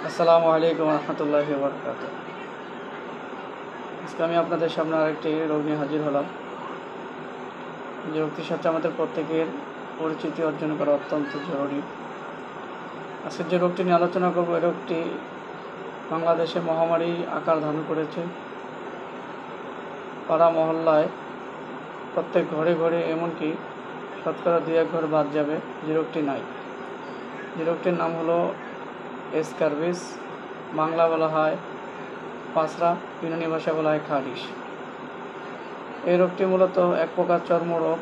আসসালামু আলাইকুম রহমতুল্লাহি ওয়া বারাকাতুহু। আজকে আমি আপনাদের সামনে আরেকটি রোগ নিয়ে হাজির হলাম। যে রোগটির সাথে আমাদের প্রত্যেকের পরিচিতি অর্জন করা অত্যন্ত জরুরি। আজকে যে রোগটি নিয়ে আলোচনা করব, এই রোগটি বাংলাদেশে মহামারী আকার ধারণ করেছে। পাড়া মহল্লায় প্রত্যেক ঘরে ঘরে, এমনকি শতকরা 2-1 ঘর বাদ যাবে যে রোগটি নাই। যে রোগটির নাম হলো স্ক্যারবিস, বাংলা বলা হয় পাঁচরা, ইউনানি ভাষা বলা হয় খারিশ। এই রোগটি মূলত এক প্রকার চর্মরোগ,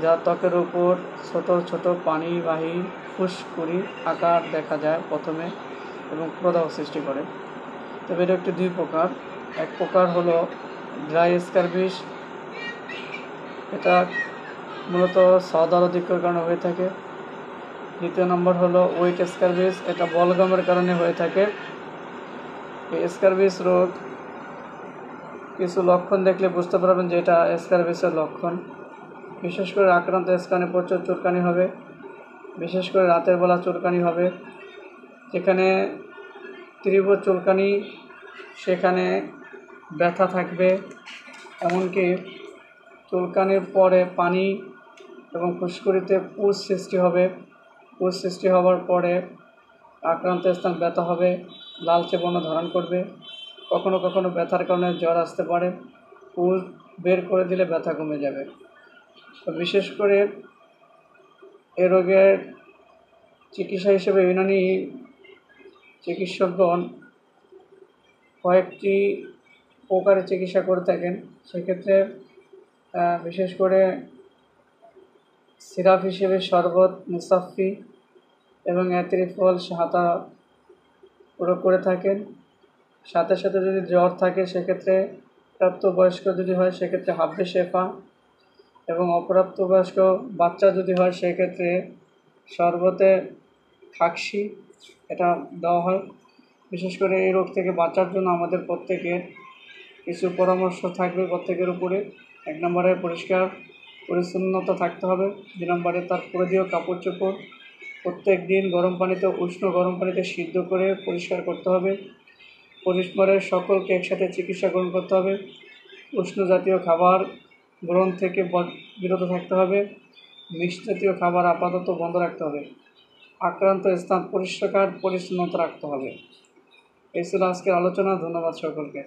যা ত্বকের উপর ছোট ছোট পানিবাহী ফুসকুড়ি আকার দেখা যায় প্রথমে এবং প্রদাহ সৃষ্টি করে। তবে এই রোগটি 2 প্রকার। এক প্রকার হলো ড্রাই স্ক্যারবিস, এটা মূলত সদারধিক্যের কারণে হয়ে থাকে। দ্বিতীয় নম্বর হলো ওয়েট স্ক্যারবিস, এটা বলগমের কারণে হয়ে থাকে। এই স্ক্যারবিস রোগ কিছু লক্ষণ দেখলে বুঝতে পারবেন যে এটা স্ক্যারবিসের লক্ষণ। বিশেষ করে আক্রান্ত স্থানে প্রচুর চুলকানি হবে, বিশেষ করে রাতের বেলা চুলকানি হবে। যেখানে তীব্র চুলকানি সেখানে ব্যথা থাকবে, এমনকি চুলকানির পরে পানি এবং ফুসকুড়িতে পুজ সৃষ্টি হবে। পুজ সৃষ্টি হওয়ার পরে আক্রান্ত স্থান ব্যথা হবে, লালচে বর্ণ ধারণ করবে। কখনো কখনো ব্যথার কারণে জ্বর আসতে পারে। পুজ বের করে দিলে ব্যথা কমে যাবে। তো বিশেষ করে এ রোগের চিকিৎসা হিসেবে ইউনানি চিকিৎসকগণ কয়েকটি প্রকারে চিকিৎসা করে থাকেন। সেক্ষেত্রে বিশেষ করে সিরাপ হিসেবে শরবত, মুসাফি এবং এতিরিফল সাহাতা প্রয়োগ করে থাকেন। সাথে সাথে যদি জ্বর থাকে সেক্ষেত্রে প্রাপ্তবয়স্ক যদি হয় সেক্ষেত্রে হাব্বে শেফা, এবং অপ্রাপ্তবয়স্ক বাচ্চা যদি হয় সেক্ষেত্রে শরবতে খাকসি এটা দেওয়া হয়। বিশেষ করে এই রোগ থেকে বাঁচার জন্য আমাদের প্রত্যেকের কিছু পরামর্শ থাকবে প্রত্যেকের উপরে। 1 নম্বরে পরিষ্কার পরিচ্ছন্নতা থাকতে হবে। 2 নম্বরে তার পরিধেয় কাপড় চোপড় প্রত্যেক দিন উষ্ণ গরম পানিতে সিদ্ধ করে পরিষ্কার করতে হবে। পরিবারের সকলকে একসাথে চিকিৎসা গ্রহণ করতে হবে। উষ্ণ জাতীয় খাবার গ্রহণ থেকে বিরত থাকতে হবে। মিষ্টি জাতীয় খাবার আপাতত বন্ধ রাখতে হবে। আক্রান্ত স্থান পরিষ্কার পরিচ্ছন্নতা রাখতে হবে। এই ছিল আজকের আলোচনা। ধন্যবাদ সকলকে।